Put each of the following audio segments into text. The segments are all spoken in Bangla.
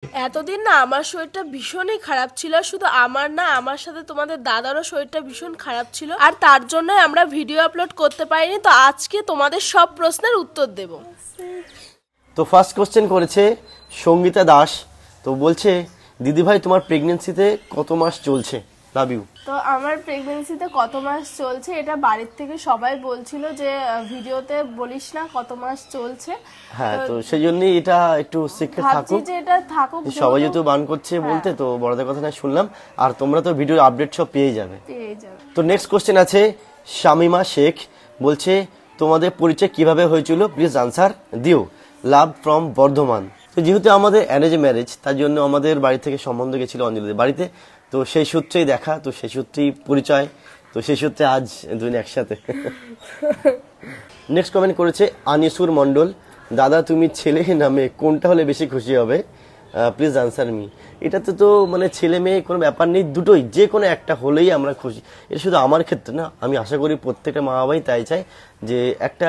এতদিন না আমার শরীরটা ভীষণই খারাপ ছিল, শুধু আমার না, আমার সাথে তোমাদের দাদারও শরীরটা ভীষণ খারাপ ছিল, আর তার জন্যই আমরা ভিডিও আপলোড করতে পারিনি। তো আজকে তোমাদের সব প্রশ্নের উত্তর দেব। তো ফার্স্ট কোশ্চেন করেছে সঙ্গীতা দাস। তো বলছে দিদি ভাই তোমার প্রেগন্যান্সিতে কত মাস চলছে? Love you. তো আমার প্রেগন্যান্সিতে কত মাস চলছে এটা বাড়ির থেকে সবাই বলছিল যে ভিডিওতে বলিস না কত মাস চলছে। হ্যাঁ, তো সেই জন্যই এটা একটু সিক্রেট থাকুক, যে এটা থাকুক, সবাই যেহেতু বান করছে বলতে, তো বড়দের কথা না শুনলাম। আর তোমরা তো ভিডিও আপডেট সব পেয়ে যাবে। তো নেক্সট কোশ্চেন আছে শামিমা শেখ। বলছে তোমাদের পরিচয় কিভাবে হয়েছিল, প্লিজ আনসার দিও। Love from Bardhaman. তো যেহেতু আমাদের অ্যারেঞ্জ ম্যারেজ, তার জন্য আমাদের বাড়ি থেকে সম্বন্ধ গেছিল অঞ্জলিদের বাড়িতে। তো সেই সূত্রেই দেখা, তো সেই সূত্রেই পরিচয়, তো সেই সূত্রে আজ দুজন একসাথে। নেক্সট কমেন্ট করেছে আনিসুর মন্ডল। দাদা তুমি ছেলে না মেয়ে কোনটা হলে বেশি খুশি হবে, প্লিজ আনসার মি। এটাতে তো মানে ছেলে মেয়ে কোনো ব্যাপার নেই, দুটোই যে কোনো একটা হলেই আমরা খুশি। এটা শুধু আমার ক্ষেত্রে না, আমি আশা করি প্রত্যেকটা মা বাবাই তাই চায় যে একটা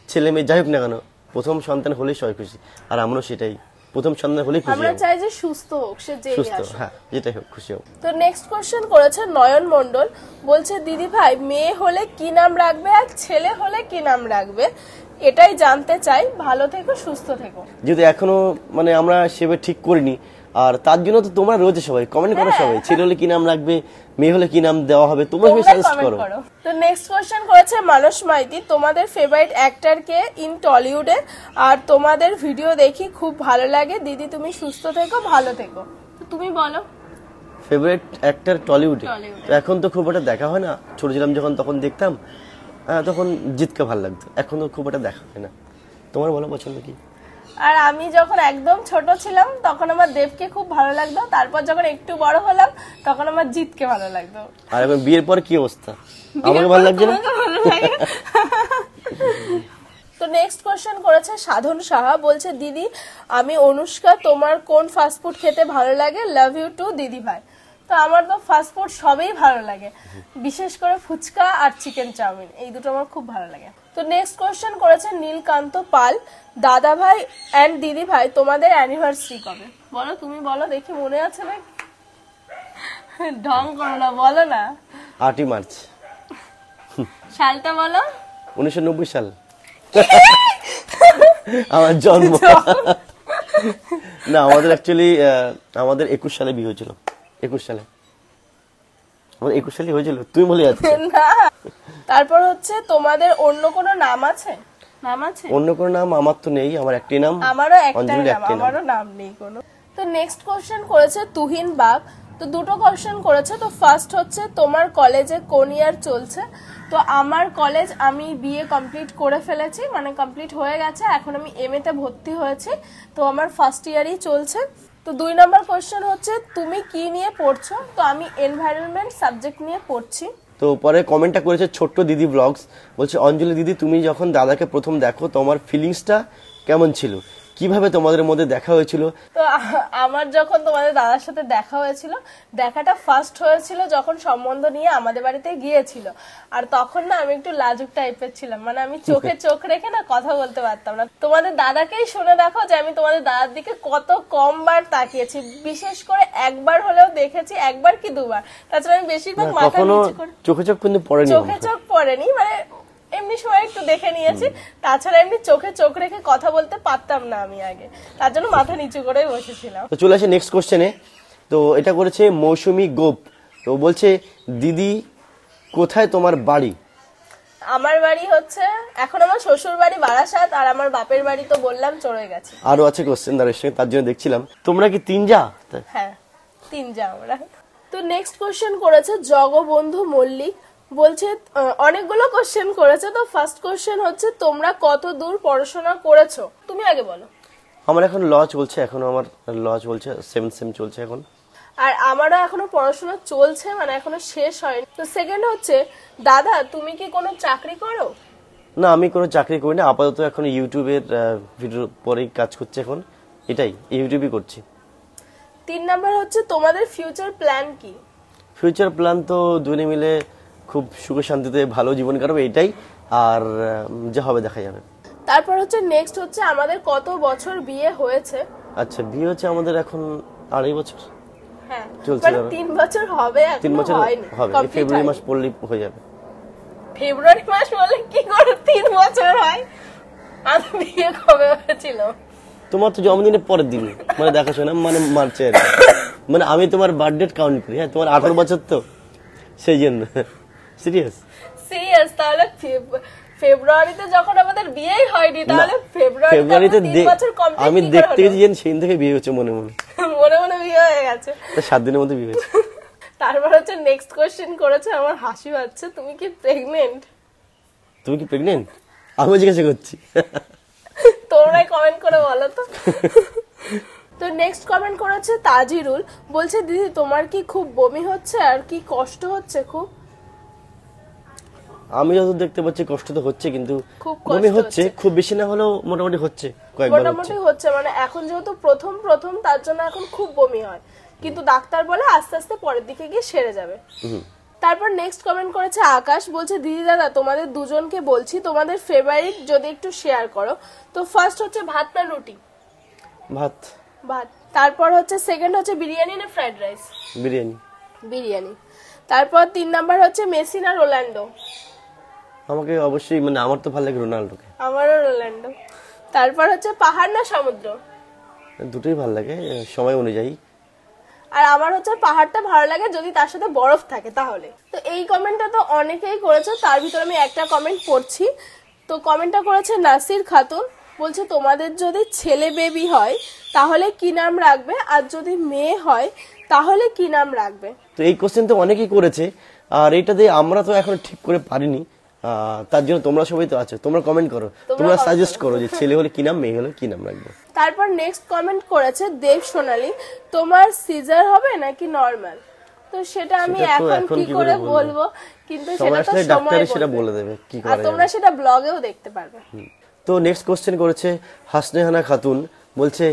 ছেলে মেয়ে যাই হোক না কেন, প্রথম সন্তান হলেই সবাই খুশি। আর আমরাও সেটাই, প্রথম সন্তান হলেই খুশি, আমরা চাই যে সুস্থ হোক, সে যেই সুস্থ, আসুক। হ্যাঁ যেটাই হোক খুশি হোক। তো নেক্সট কোশ্চেন করেছে নয়ন মণ্ডল। বলছে দিদি ভাই মেয়ে হলে কি নাম রাখবে আর ছেলে হলে কি নাম রাখবে, এটাই জানতে চাই। ভালো থেকো, সুস্থ থেকো। যেহেতু এখনো মানে আমরা সেভাবে ঠিক করিনি, আর তার জন্য তো তোমরা রয়েছে, সবাই কমেন্ট করো, সবাই ছেলে হলে কি নাম রাখবে, মেয়ে হলে কি নাম দেওয়া হবে, তোমরা সাজেস্ট করো। তো নেক্সট কোশ্চেন করেছে মানস মাইতি। তোমাদের ফেভারিট অ্যাক্টর কে ইন টলিউডে, আর তোমাদের ভিডিও দেখি খুব ভালো লাগে। দিদি তুমি সুস্থ থেকো, ভালো থেকো। তো তুমি বলো ফেভারিট অ্যাক্টর টলিউডে। তো এখন তো খুব একটা দেখা হয় না, ছোট ছিলাম যখন তখন দেখতাম, তখন জিতকে ভালো লাগতো, এখন তো খুব একটা দেখা হয় না। তোমার বলো পছন্দ কি? আর আমি যখন একদম ছোট ছিলাম তখন আমার দেবকে খুব ভালো লাগতো, তারপর যখন একটু বড় হলাম তখন আমার জিতকে ভালো লাগতো। আর এখন বিয়ের পর কি অবস্থা, আমাকে ভালো লাগছে না। তো নেক্সট কোশ্চেন করেছে সাধন সাহা। বলছে দিদি আমি অনুষ্কা, তোমার কোন ফাস্টফুড খেতে ভালো লাগে? লাভ ইউ টু দিদি ভাই। তো আমার তো ফাস্টফুড সবই ভালো লাগে, বিশেষ করে ফুচকা আর চিকেন চাউমিন, এই দুটো আমার খুব ভালো লাগে। তো নেক্সট কোশ্চেন করেছে নীলকান্ত পাল। দাদা ভাই এন্ড দিদি ভাই তোমাদের অ্যানিভার্সারি কবে? বলো, তুমি বলো দেখি, মনে আছে না? ঢং করো না, বলো না। 8ই মার্চ। সালটা বলো। 1990 সাল আমার জন্ম। না, আমাদের অ্যাকচুয়ালি আমাদের 21 সালে বিয়ে হয়েছিল। 21 সালে আমাদের 21 সালে হয়েছিল, তুই বলে যাচ্ছিস না। তারপর হচ্ছে তোমাদের অন্য কোনো নাম আছে? নাম আছে? অন্য কোনো নাম আমার তো নেই, আমার একটাই নাম। আমারও একটাই নাম, আমারও নাম নেই কোনো। তো নেক্সট কোশ্চেন করেছে তুহিন বাগ। তো দুটো কোশ্চেন করেছে। তো ফার্স্ট হচ্ছে তোমার কলেজে কোন ইয়ার চলছে? তো আমার কলেজ, আমি বিএ কমপ্লিট করে ফেলেছি, মানে কমপ্লিট হয়ে গেছে, এখন আমি এমএ তে ভর্তি হয়েছি, তো আমার ফার্স্ট ইয়ারই চলছে। তো 2 নম্বর কোশ্চেন হচ্ছে তুমি কি নিয়ে পড়ছো? তো আমি এনভায়রনমেন্ট সাবজেক্ট নিয়ে পড়ছি। তো পরে কমেন্টটা করেছে ছোট্ট দিদি ব্লগস। বলছে অঞ্জলি দিদি তুমি যখন দাদাকে প্রথম দেখো তোমার ফিলিংসটা কেমন ছিল, কিভাবে তোমাদের মধ্যে দেখা হয়েছিল? তো আমার যখন তোমাদের দাদার সাথে দেখা হয়েছিল, দেখাটা ফার্স্ট হয়েছিল যখন সম্বন্ধ নিয়ে আমাদের বাড়িতে গিয়েছিল। আর তখন না আমি একটু লাজুক টাইপের ছিলাম, মানে আমি চোখে চোখ রেখে না কথা বলতে পারতাম না। তোমাদের দাদাকেই শুনে দেখো যে আমি তোমাদের দাদার দিকে কত কম বার তাকিয়েছি, বিশেষ করে একবার হলেও দেখেছি, একবার কি দুবার, তাছাড়া আমি বেশিরভাগ মাথা নিচু করে, চোখে চোখ কিন্তু পড়েনি, চোখে চোখ পড়েনি, মানে এমনি সময় একটু দেখে নিয়েছি, তাছাড়া এমনি চোখে চোখ রেখে কথা বলতে পারতাম না আমি আগে, তার জন্য মাথা নিচু করে বসেছিলাম। তো চলে আসে নেক্সট কোশ্চেনে। তো এটা করেছে মৌসুমী গোপ। তো বলছে দিদি কোথায় তোমার বাড়ি? আমার বাড়ি হচ্ছে, এখন আমার শ্বশুর বাড়ি বারাসাত, আর আমার বাপের বাড়ি তো বললাম চলে গেছে। আরো আছে কোশ্চেন তার সঙ্গে, তার জন্য দেখছিলাম। তোমরা কি 3 যা? হ্যাঁ 3 যা আমরা। তো নেক্সট কোশ্চেন করেছে জগবন্ধু মল্লিক। বলছে অনেকগুলো কোশ্চেন করেছে। তো ফার্স্ট কোশ্চেন হচ্ছে তোমরা কত দূর পড়াশোনা করেছো? তুমি আগে বলো। আমার এখন ল চলছে, এখন আমার ল চলছে, 7th সেম চলছে এখন। আর আমারও এখনো পড়াশোনা চলছে, মানে এখনো শেষ হয়নি। তো সেকেন্ড হচ্ছে দাদা তুমি কি কোনো চাকরি করো? না, আমি কোনো চাকরি করি না, আপাতত এখন ইউটিউবের ভিডিওর পরেই কাজ করছি, এখন এটাই ইউটিউবই করছি। 3 নাম্বার হচ্ছে তোমাদের ফিউচার প্ল্যান কি? ফিউচার প্ল্যান তো দুজনে মিলে খুব সুখে শান্তিতে ভালো জীবন কাটাবো, এটাই। আর যা হবে দেখা যাবে। তারপর হচ্ছে নেক্সট হচ্ছে আমাদের কত বছর বিয়ে হয়েছে? আচ্ছা, বিয়ে হচ্ছে আমাদের এখন 2.5 বছর হ্যাঁ চলছে, মানে ধরো। 3 বছর হবে, 3 এখনো বছর হয়নি, হবে, এই complete ফেব্রুয়ারি হয়নি। মাস পড়লেই হয়ে যাবে। ফেব্রুয়ারি মাস বলে কি করে 3 বছর হয়? আমি বিয়ে কবে হয়েছিল? তোমার তো জন্মদিনের পরের দিন, মানে দেখাশোনা, মানে মার্চে আর কি। মানে আমি তোমার বার্থডে কাউন্ট করি, হ্যাঁ তোমার 18 বছর তো, সেই জন্য। Serious serious? তাহলে ফেব্রুয়ারিতে যখন আমাদের বিয়েই হয়নি, তাহলে ফেব্রুয়ারিতে 3 বছর কমপ্লিট আমি দেখতে গেছি যে সেদিন থেকে বিয়ে হচ্ছে মনে মনে, মনে মনে বিয়ে হয়ে গেছে। তা 7 দিনের মধ্যে বিয়ে হয়েছে। তারপর হচ্ছে নেক্সট কোশ্চেন করেছে, আমার হাসি পাচ্ছে, তুমি কি প্রেগনেন্ট? তুমি কি প্রেগনেন্ট? আমি জিজ্ঞাসা করছি। তোমরাই কমেন্ট করে বলো তো। তো নেক্সট কমেন্ট করেছে তাজিরুল, বলছে দিদি তোমার কি খুব বমি হচ্ছে আর কি কষ্ট হচ্ছে খুব? আমি যত দেখতে পাচ্ছি কষ্ট তো হচ্ছে, কিন্তু খুব বমি কষ্ট হচ্ছে, খুব বেশি না হলেও মোটামুটি হচ্ছে, কয়েকবার হচ্ছে। মোটামুটি হচ্ছে, মানে এখন যেহেতু প্রথম তার জন্য এখন খুব বমি হয়, কিন্তু ডাক্তার বলে আস্তে আস্তে পরের দিকে গিয়ে সেরে যাবে। তারপর নেক্সট কমেন্ট করেছে আকাশ, বলছে দিদি দাদা তোমাদের দুজনকে বলছি তোমাদের ফেভারিট যদি একটু শেয়ার করো। তো ফার্স্ট হচ্ছে ভাত না রুটি? ভাত। ভাত। তারপর হচ্ছে সেকেন্ড হচ্ছে বিরিয়ানি না ফ্রাইড রাইস? বিরিয়ানি। বিরিয়ানি। তারপর 3 নাম্বার হচ্ছে মেসি না রোনাল্ডো? আমাকে অবশ্যই, মানে আমার তো ভালো লাগে রোনাল্ডোকে। আমারও রোনাল্ডো। তারপর হচ্ছে পাহাড় না সমুদ্র? দুটোই ভালো লাগে সময় অনুযায়ী। আর আমার হচ্ছে পাহাড়টা ভালো লাগে যদি তার সাথে বরফ থাকে তাহলে। তো এই কমেন্টটা তো অনেকেই করেছে, তার ভিতরে আমি একটা কমেন্ট পড়ছি। তো কমেন্টটা করেছে নাসির খাতুন, বলছে তোমাদের যদি ছেলে বেবি হয় তাহলে কি নাম রাখবে, আর যদি মেয়ে হয় তাহলে কি নাম রাখবে? তো এই কোশ্চেন তো অনেকেই করেছে, আর এইটাতে আমরা তো এখন ঠিক করে পারিনি, তার জন্য তোমরা সবাই তো আছো, তোমরা কমেন্ট করো, তোমরা সাজেস্ট করো যে ছেলে হলে কি নাম, মেয়ে হলে কি নাম রাখবো। তারপর নেক্সট কমেন্ট করেছে দেব সোনালী, তোমার সিজার হবে নাকি নরমাল? তো সেটা আমি এখন কি করে বলবো, কিন্তু সেটা তো সময় সেটা বলে দেবে কি আর করে। তোমরা সেটা ব্লগেও দেখতে পারবে। তো নেক্সট কোশ্চেন করেছে হাসনেহানা খাতুন, বলছে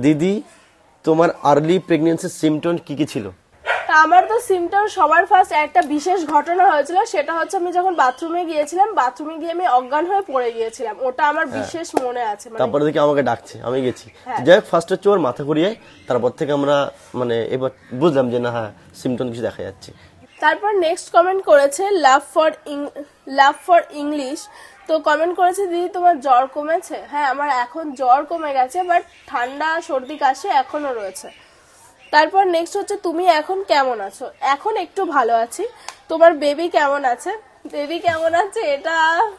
দিদি তোমার আর্লি প্রেগন্যান্সির সিমটম কি কি ছিল? তা আমার তো সিমটম সবার ফার্স্ট একটা বিশেষ ঘটনা হয়েছিল, সেটা হচ্ছে আমি যখন বাথরুমে গিয়েছিলাম, বাথরুমে গিয়ে আমি অজ্ঞান হয়ে পড়ে গিয়েছিলাম, ওটা আমার বিশেষ মনে আছে। তারপরে দেখি আমাকে ডাকছে, আমি গেছি, যাই হোক ফার্স্ট হচ্ছে ওর মাথা ঘুরিয়ে, তারপর থেকে আমরা মানে এবার বুঝলাম যে না হ্যাঁ সিমটম কিছু দেখা যাচ্ছে। তারপর নেক্সট কমেন্ট করেছে লাভ ফর ইংলিশ, তো কমেন্ট করেছে দিদি তোমার জ্বর কমেছে? হ্যাঁ আমার এখন জ্বর কমে গেছে, বাট ঠান্ডা সর্দি কাশি এখনো রয়েছে। তারপর নেক্সট হচ্ছে তুমি এখন কেমন আছো? এখন একটু ভালো আছি। তোমার বেবি কেমন আছে? বেবি কেমন আছে এটা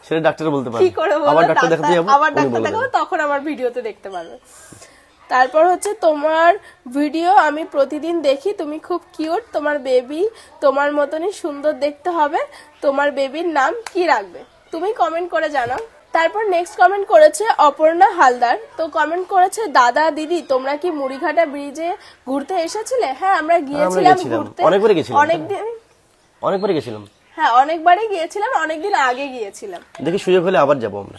সেটা ডাক্তার বলতে পারে, কি করে বলবো? আবার ডাক্তার দেখাতে যাব, আবার ডাক্তার দেখাবো, তখন আমার ভিডিওতে দেখতে পারবে। তারপর হচ্ছে তোমার ভিডিও আমি প্রতিদিন দেখি, তুমি খুব কিউট, তোমার বেবি তোমার মতনই সুন্দর দেখতে হবে, তোমার বেবির নাম কি রাখবে? তুমি কমেন্ট করে জানাও। তারপর নেক্সট কমেন্ট করেছে অপর্ণা হালদার, তো কমেন্ট করেছে দাদা দিদি তোমরা কি মুড়িঘাটা ব্রিজে ঘুরতে এসেছিলে? হ্যাঁ আমরা গিয়েছিলাম ঘুরতে, অনেকবারই গেছিলাম। হ্যাঁ অনেকবারই গিয়েছিলাম, অনেকদিন আগে গিয়েছিলাম, দেখি সুযোগ হলে আবার যাবো আমরা।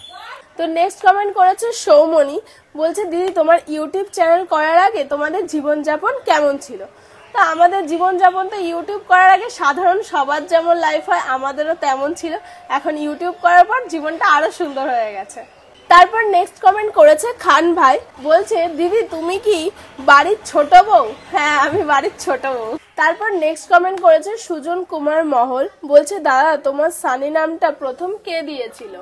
তো নেক্সট কমেন্ট করেছে সৌমনি, বলছে দিদি তোমার ইউটিউব চ্যানেল করার আগে তোমাদের জীবনযাপন কেমন ছিল? তা আমাদের জীবনযাপন তো ইউটিউব করার আগে সাধারণ সবার যেমন লাইফ হয় আমাদেরও তেমন ছিল, এখন ইউটিউব করার পর জীবনটা আরো সুন্দর হয়ে গেছে। তারপর নেক্সট কমেন্ট করেছে খান ভাই, বলছে দিদি তুমি কি বাড়ির ছোট বউ? হ্যাঁ আমি বাড়ির ছোট বউ। তারপর নেক্সট কমেন্ট করেছে সুজন কুমার মহল, বলছে দাদা তোমার সানি নামটা প্রথম কে দিয়েছিল?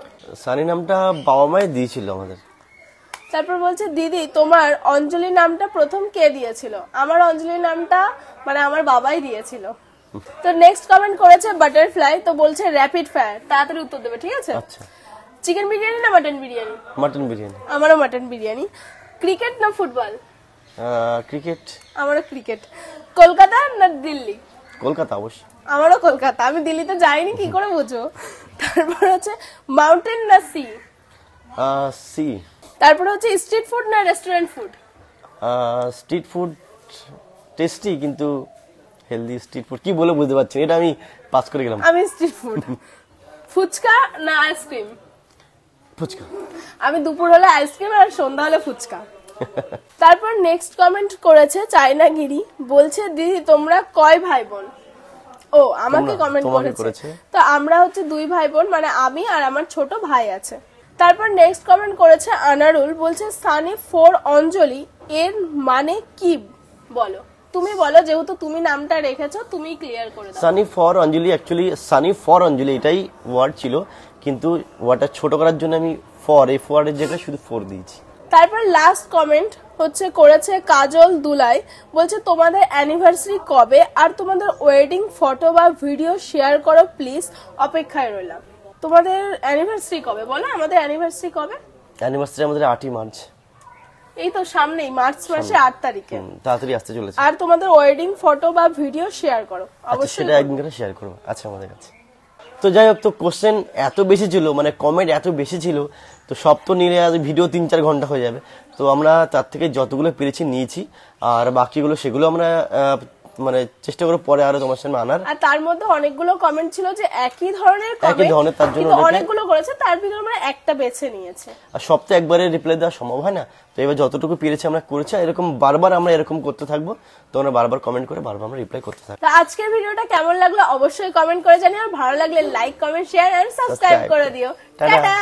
সানি নামটা বাবা মাই দিয়েছিল আমাদের। তারপর বলছে দিদি তোমার অঞ্জলি নামটা প্রথম কে দিয়েছিল? আমার অঞ্জলি নামটা মানে আমার বাবাই দিয়েছিল। তো নেক্সট কমেন্ট করেছে বাটারফ্লাই, তো বলছে র্যাপিড ফায়ার, তাড়াতাড়ি উত্তর দেবে, ঠিক আছে? আচ্ছা, চিকেন বিরিয়ানি না মাটন বিরিয়ানি? মাটন বিরিয়ানি। আমারও মাটন বিরিয়ানি। ক্রিকেট না ফুটবল? ক্রিকেট। আমারও ক্রিকেট। কলকাতা না দিল্লি? কলকাতা অবশ্যই। আমারও কলকাতা, আমি দিল্লিতে যাইনি, কি করে বুঝো। তারপর হচ্ছে মাউন্টেন না সি? সি। তারপর হচ্ছে স্ট্রিট ফুড না restaurant food? Street food tasty কিন্তু হেলদি। স্ট্রিট ফুড কি বলে বুঝতে পারছি, এটা আমি পাস করে গেলাম। আমি স্ট্রিট ফুড। ফুচকা না আইসক্রিম? ফুচকা। আমি দুপুর হলে আইসক্রিম আর সন্ধ্যা হলে ফুচকা। তারপর নেক্সট কমেন্ট করেছে চায়নাগিরি, বলছে দিদি তোমরা কয় ভাই বোন? ও আমাকে কমেন্ট করেছে, তো আমরা হচ্ছে 2 ভাই বোন, মানে আমি আর আমার ছোট ভাই আছে। তারপর নেক্সট কমেন্ট করেছে আনারুল, বলছে সানি ফর অঞ্জলি এর মানে কি বলো, তুমি বলো, যেহেতু তুমি নামটা রেখেছো তুমি ক্লিয়ার করে দাও। Sunny for Anjali, actually Sunny for Anjali এটাই ওয়ার্ড ছিল, কিন্তু ওয়ার্ডটা ছোট করার জন্য আমি ফর এই ওয়ার্ডের জায়গায় শুধু ফর দিয়েছি। তারপর লাস্ট কমেন্ট হচ্ছে করেছে কাজল দুলাই, বলছে তোমাদের অ্যানিভার্সারি কবে আর তোমাদের ওয়েডিং ফটো বা ভিডিও শেয়ার করো প্লিজ, অপেক্ষায় রইলাম। তোমাদের অ্যানিভার্সারি কবে বলো, আমাদের অ্যানিভার্সারি কবে? অ্যানিভার্সারি আমাদের 8ই মার্চ, এই তো সামনেই, মার্চ মাসে 8 তারিখে, তাড়াতাড়ি আসতে চলেছে। আর তোমাদের ওয়েডিং ফটো বা ভিডিও শেয়ার করো অবশ্যই, সেটা একদিন করে শেয়ার করবো। আচ্ছা আমাদের কাছে তো যাই হোক, তো কোশ্চেন এত বেশি ছিল, মানে কমেন্ট এত বেশি ছিল, তো সব তো নিলে ভিডিও 3-4 ঘন্টা হয়ে যাবে। তো আমরা তার থেকে যতগুলো পেরেছি নিয়েছি, আর বাকিগুলো সেগুলো আমরা মানে চেষ্টা করব পরে আরো তোমার সামনে আনার। আর তার মধ্যে অনেকগুলো কমেন্ট ছিল যে একই ধরনের কমেন্ট, তার জন্য অনেকগুলো করেছে, তার ভিতরে আমরা একটা বেছে নিয়েছে। আর সব তো একবারে রিপ্লাই দেওয়া সম্ভব হয় না, তো এবার যতটুকু পেরেছি আমরা করেছি, এরকম বারবার আমরা এরকম করতে থাকবো, তোমরা বারবার কমেন্ট করে বারবার আমরা রিপ্লাই করতে থাকবো। তো আজকের ভিডিওটা কেমন লাগলো অবশ্যই কমেন্ট করে জানিও, আর ভালো লাগলে like comment share and subscribe করে দিও। টাটা।